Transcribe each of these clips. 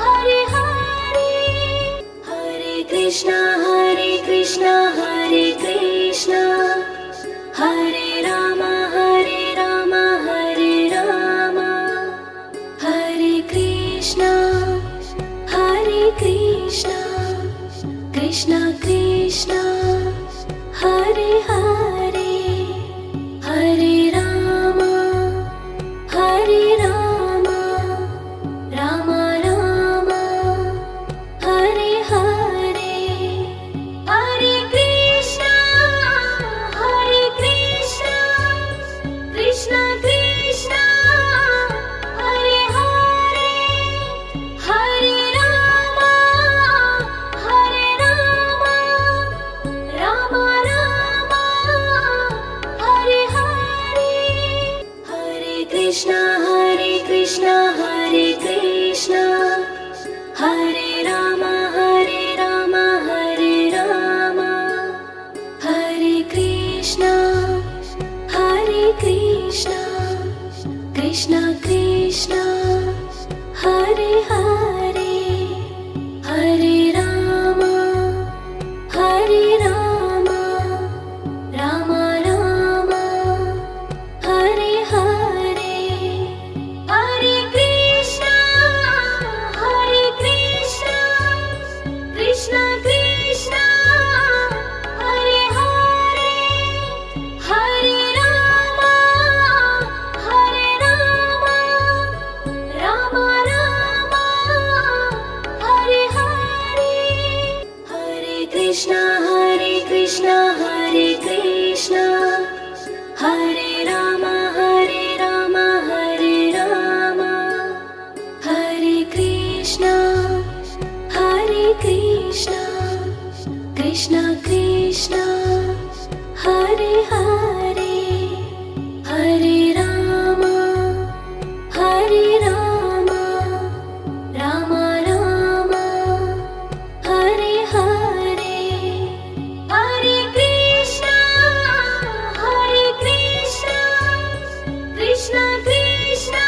Hare Hare Hare Krishna Hare Krishna Hare Krishna Hare Ram Hare Ram Hare Ram Hare Krishna Krishna Krishna Hare Hare Hare Ram Ram Ram Hare Hare Hare Krishna Krishna Krishna Hare Hare Hare Ram Ram Ram Krishna Hare Krishna Hare Rama Hare Rama Hare Krishna Krishna Krishna Hare Hare Hare Rama Rama Rama Hare Hare Hare Krishna Krishna Krishna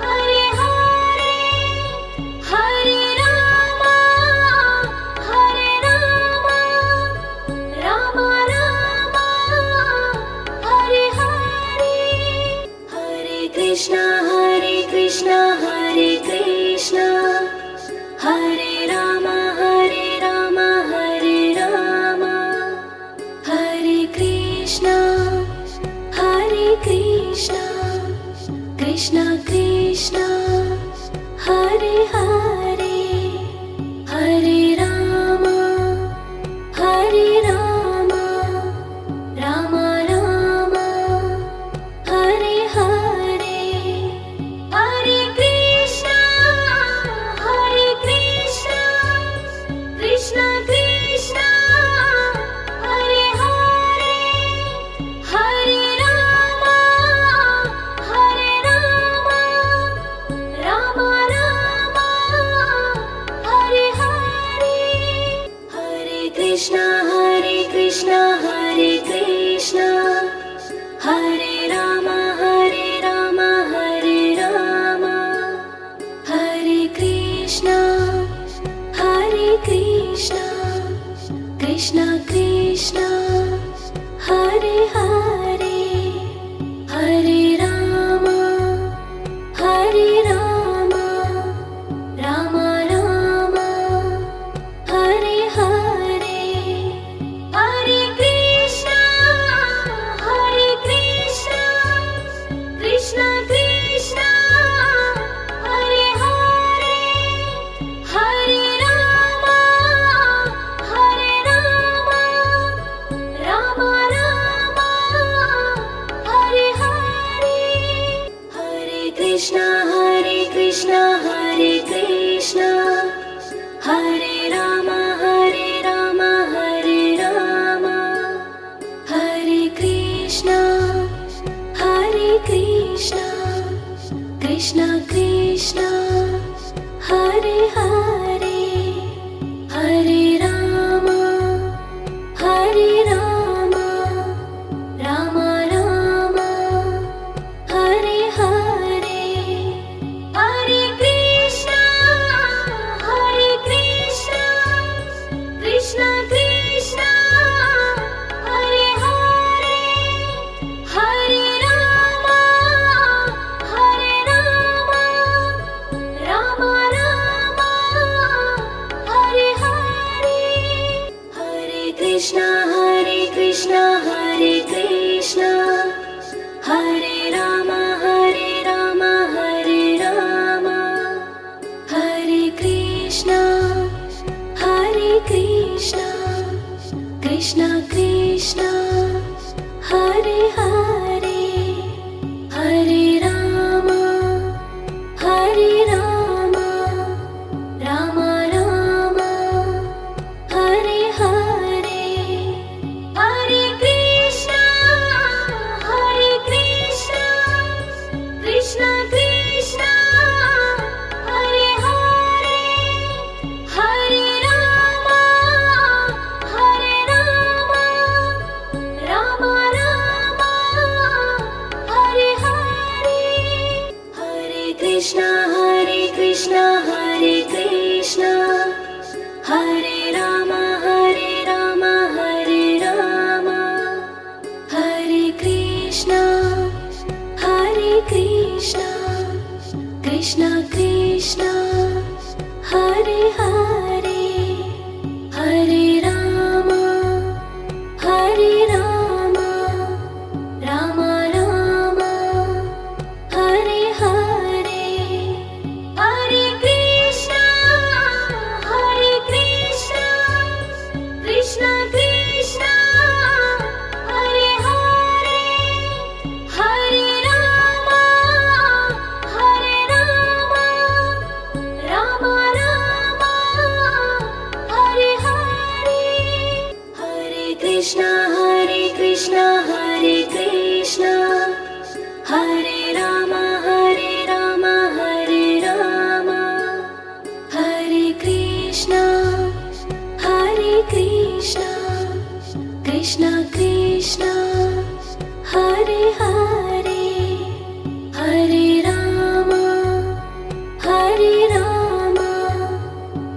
Hare Hare Hare Rama Rama Rama Hare Hare Hare Krishna Hare Krishna Hare Rama Hare Rama Hare Krishna Krishna Krishna Hare Hare Hare Rama Rama Rama Hare Hare Hare Krishna Krishna Krishna Hare Hare Hare Rama Rama Rama Hare Hare Hare Krishna Hare Krishna Hare Rama Hare Rama Hare Krishna Krishna Krishna Hare Hare Hare Rama Rama Rama Hare Hare Hare Krishna Krishna Krishna Hare Hare Hare Rama Rama Rama Hare Hare Hare Krishna Hare Krishna Hare Rama Hare Rama Hare Krishna Krishna Krishna Hare Hare Hare Rama Rama Rama Hare Hare Hare Krishna Krishna Krishna Hare Hare Hare Rama Rama Rama Hare Hare Hare Krishna Hare Krishna Hare Rama Hare Rama Hare Krishna Krishna Krishna Hare Hare Hare Rama Rama Rama Hare Hare Hare Krishna Krishna Krishna Hare Hare Hare Rama Rama Rama Hare Hare Hare Krishna Hare Krishna Hare Rama Hare Rama Hare Krishna Krishna Krishna Hare Hare Hare Rama Rama Rama Hare Hare Hare Krishna Krishna, Hare Krishna, Krishna Krishna, Hare Hare, Hare Rama, Hare Rama,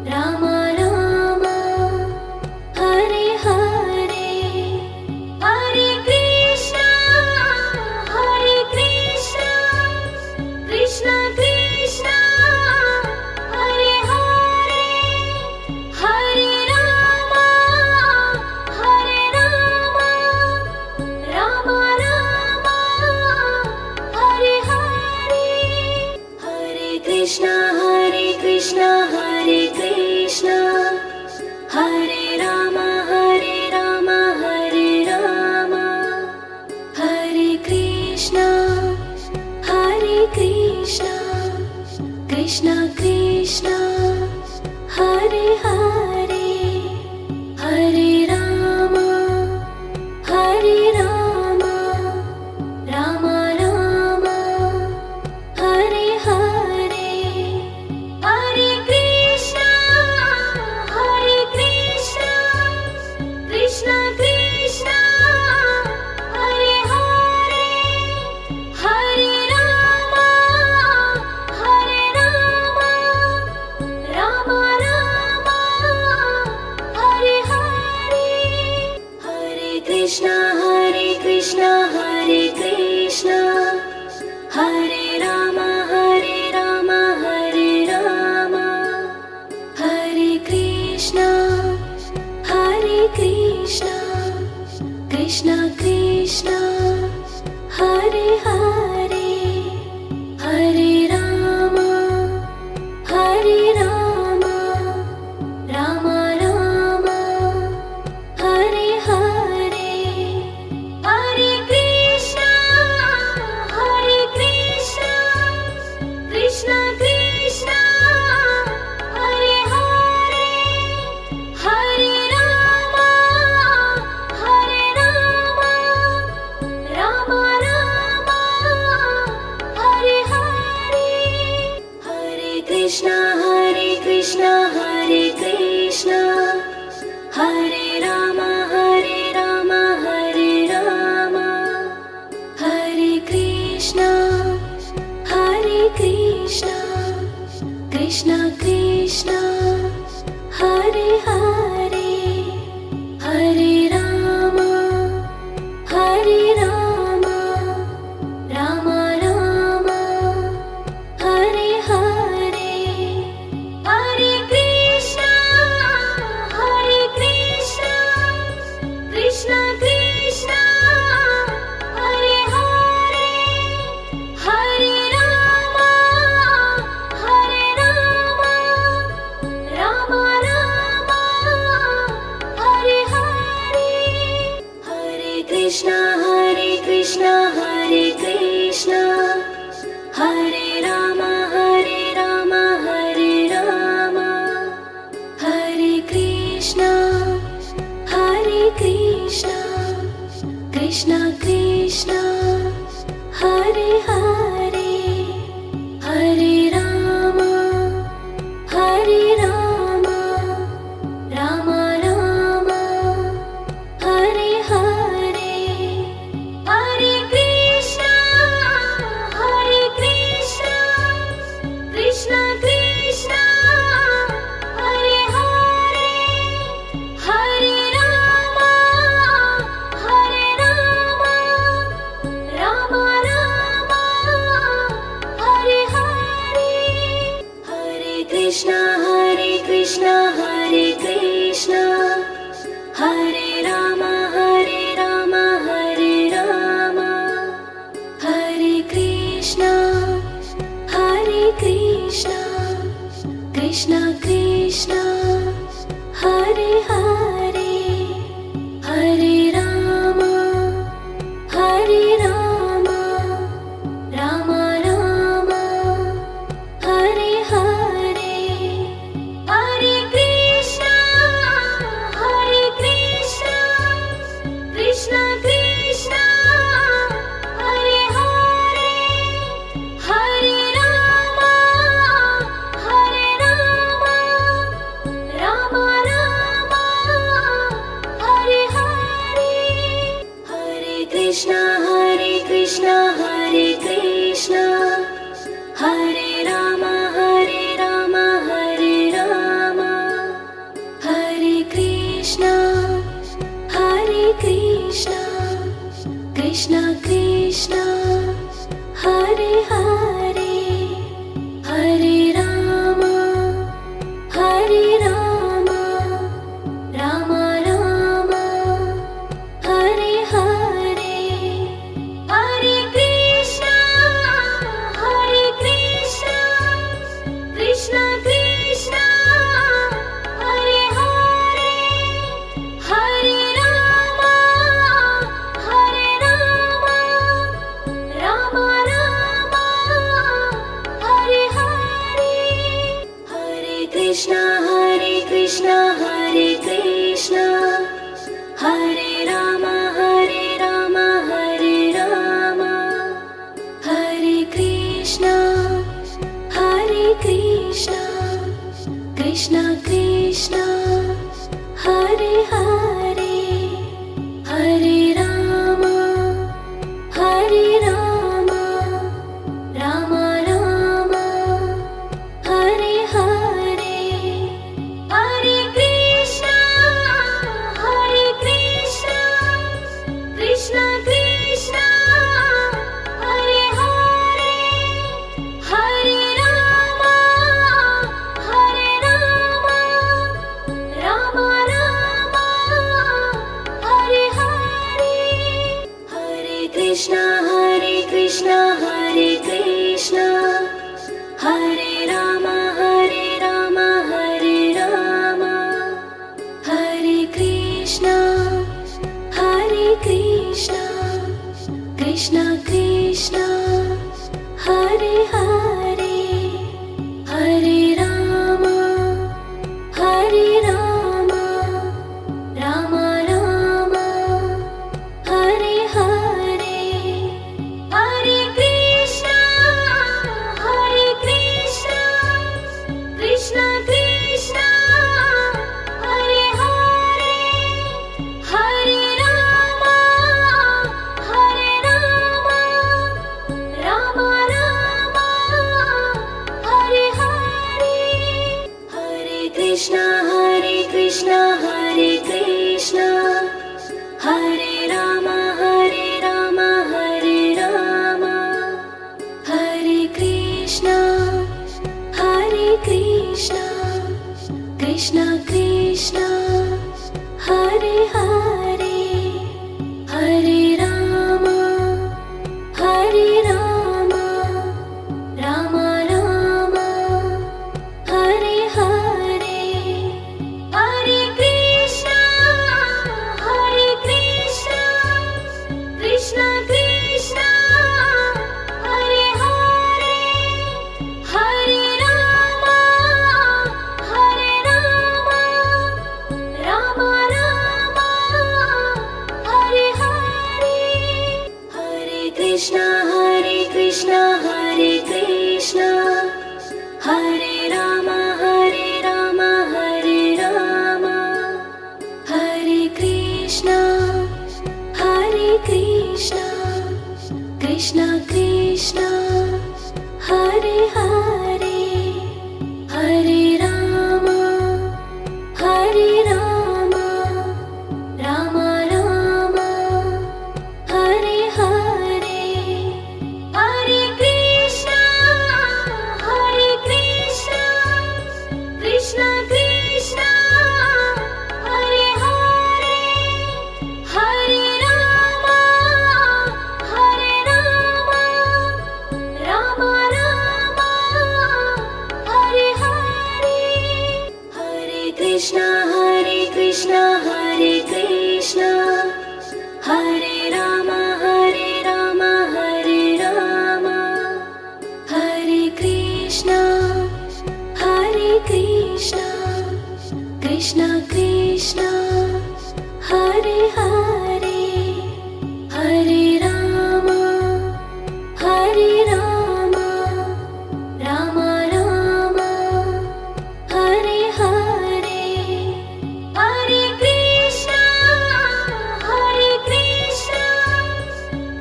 Rama Rama, Hare Hare, Hare Krishna, Krishna Krishna, Hare Hare, Hare Rama, Rama Rama, Hare Hare, Hare Krishna, Hare Krishna, Hare Rama, Hare Rama, Hare Krishna, Krishna Krishna, Hare Hare, Hare Rama, Rama Rama, Hare Hare, Hare Krishna, Krishna Krishna, Hare Hare, Hare Rama, Rama Rama, Hare Hare, Hare Krishna, Hare Krishna, Hare Rama, Hare Rama, Hare Krishna, Krishna Krishna, Hare Hare, Hare Rama, Rama Rama, Hare Hare, Hare Krishna, Krishna Krishna, Hare Hare, Hare Rama, Rama Rama, Hare Hare, Hare Krishna, Hare Krishna, Hare Rama, Hare Rama, Hare Krishna, Krishna Krishna, Hare Hare, Hare Rama, Rama Rama, Hare Hare, Hare Krishna, Krishna Krishna, Hare Hare, Hare Rama, Rama Rama, Hare Hare, Hare Krishna, Hare Krishna, Hare Rama, Hare Rama, Hare Krishna, Krishna Krishna, Hare Hare, Hare Rama, Rama Rama, Hare Hare, Hare Krishna, Krishna Krishna, Hare Hare, Hare Rama, Rama Rama, Hare Hare, Hare Krishna, Hare Krishna, Hare Rama, Hare Rama, Hare Krishna, Krishna Krishna, Hare Hare, Hare Rama, Rama Rama, Hare Hare, Hare Krishna, Krishna Krishna, Hare Hare, Hare Rama, Krishna Krishna Hare Hare Hare Rama Hare Rama Rama Rama Hare Hare Hare Krishna Krishna Krishna Hare Hare Hare Rama Rama Rama Hare Hare Hare Krishna Hare Krishna Hare Rama Hare Rama Hare Krishna Krishna Krishna Hare Hare Hare Rama Rama Rama Hare Hare Hare Krishna Krishna Krishna Hare Hare Hare Rama Rama Rama Hare Hare Hare Krishna Hare Rama Hare Rama Hare Krishna Krishna Krishna Hare Hare Hare Rama Rama Rama Hare Hare Hare Krishna Krishna Krishna Hare Hare Hare Rama Rama Rama Hare Hare Hare Krishna Hare Rama Hare Rama Hare Krishna Krishna Krishna Hare Hare Hare Rama Rama Rama Hare Hare Hare Krishna Krishna Krishna Hare Hare Hare Rama Rama Rama Hare Hare Hare Krishna Hare Rama Hare Rama Hare Krishna Krishna Krishna Hare Hare Hare Rama Rama Rama Hare Hare Hare Krishna Krishna Krishna Hare Hare Hare Rama Rama Rama Hare Hare Hare Krishna Hare Rama Hare Rama Hare Krishna Krishna Krishna Hare Hare Hare Rama Rama Rama Hare Hare Hare Krishna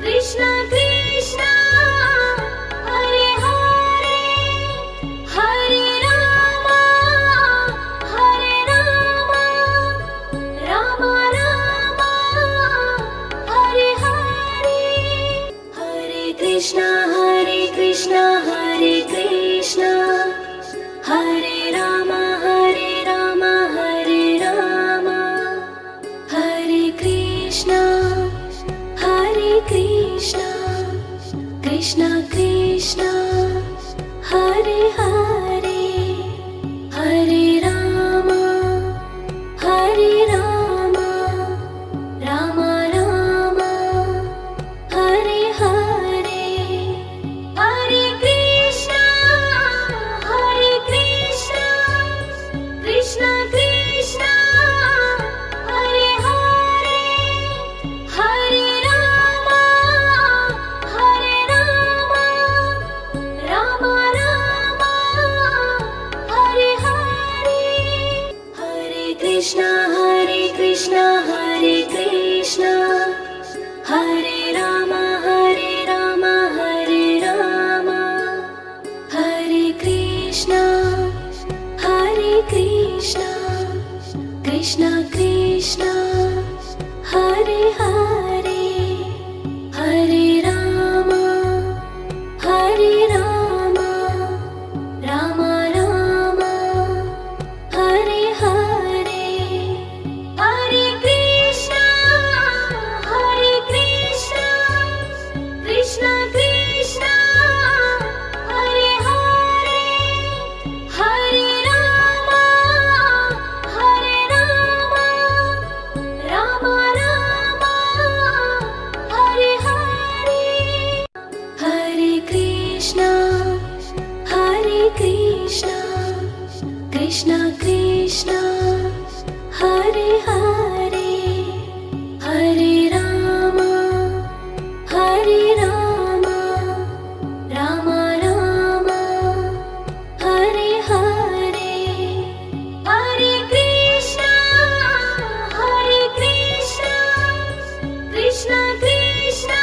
Krishna Krishna Hare Hare Hare Rama Rama Rama Krishna, Hare Krishna, Krishna Krishna, Hare Hare, Hare Rama, Hare Rama, Rama Rama, Hare Hare, Hare Krishna, Hare Krishna, Krishna Krishna, Hare Hare, Hare Rama, Hare Rama, Rama Rama, Hare Hare, Hare Krishna, Hare Krishna, Hare Krishna, Hare Rama, Hare Rama, Hare Rama, Hare Krishna, Hare Krishna, Krishna Krishna, Hare Hare, Hare Rama, Hare Rama, Rama Rama, Hare Hare, Hare Krishna, Hare Krishna, Krishna Krishna, Hare Hare, Hare Rama, Hare Rama, Rama Rama, Hare Hare, Hare Krishna, Hare Krishna, Krishna Krishna, Hare Hare, Hare Rama, Hare Rama, Rama Rama, Hare Hare, Hare Krishna, Hare Krishna, Krishna Krishna,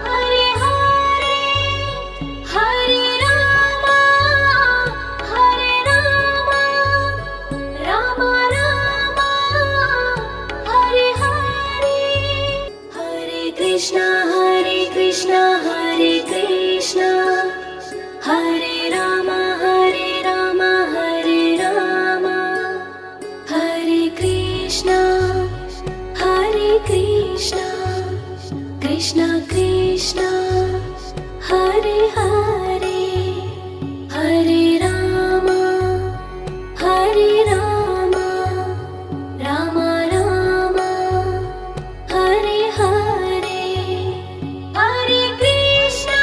Hare Hare, Hare Rama, Hare Rama, Rama Rama, Hare Hare, Hare Krishna, Hare Krishna, Hare Krishna, Hare Rama, Hare Rama, Hare Rama, Hare Krishna, Hare Krishna, Krishna Krishna, Hare Hare, Hare Rama, Hare Rama, Rama Rama, Hare Hare, Hare Krishna,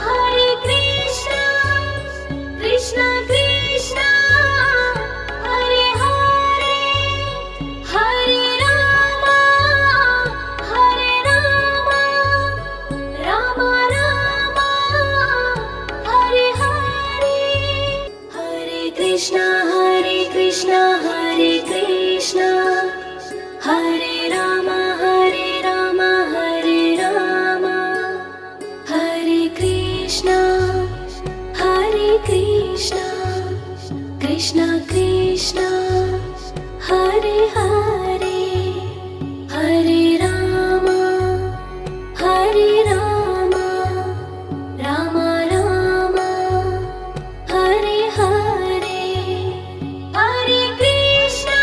Hare Krishna, Krishna Krishna, Hare Hare, Hare Rama, Hare Rama, Rama Rama, Hare Hare, Hare Krishna, Hare Krishna, Hare Krishna, Hare Rama, Hare Rama, Hare Rama, Hare Krishna, Hare Krishna, Krishna Krishna, Hare Hare, Hare Rama, Hare Rama, Rama Rama, Hare Hare, Hare Krishna,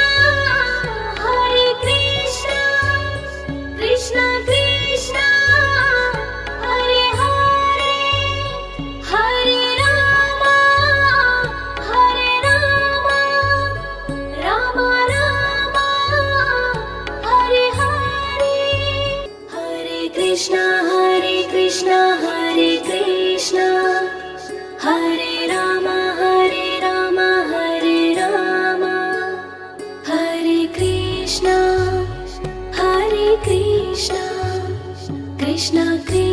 Hare Krishna, Krishna Krishna, Hare Hare, Hare Rama, Hare Rama, Rama Rama, Hare Hare, Hare Krishna, Hare Krishna, Hare Krishna, Hare Rama, Hare Rama, Hare Rama, Hare Krishna, Hare Krishna, Krishna Krishna.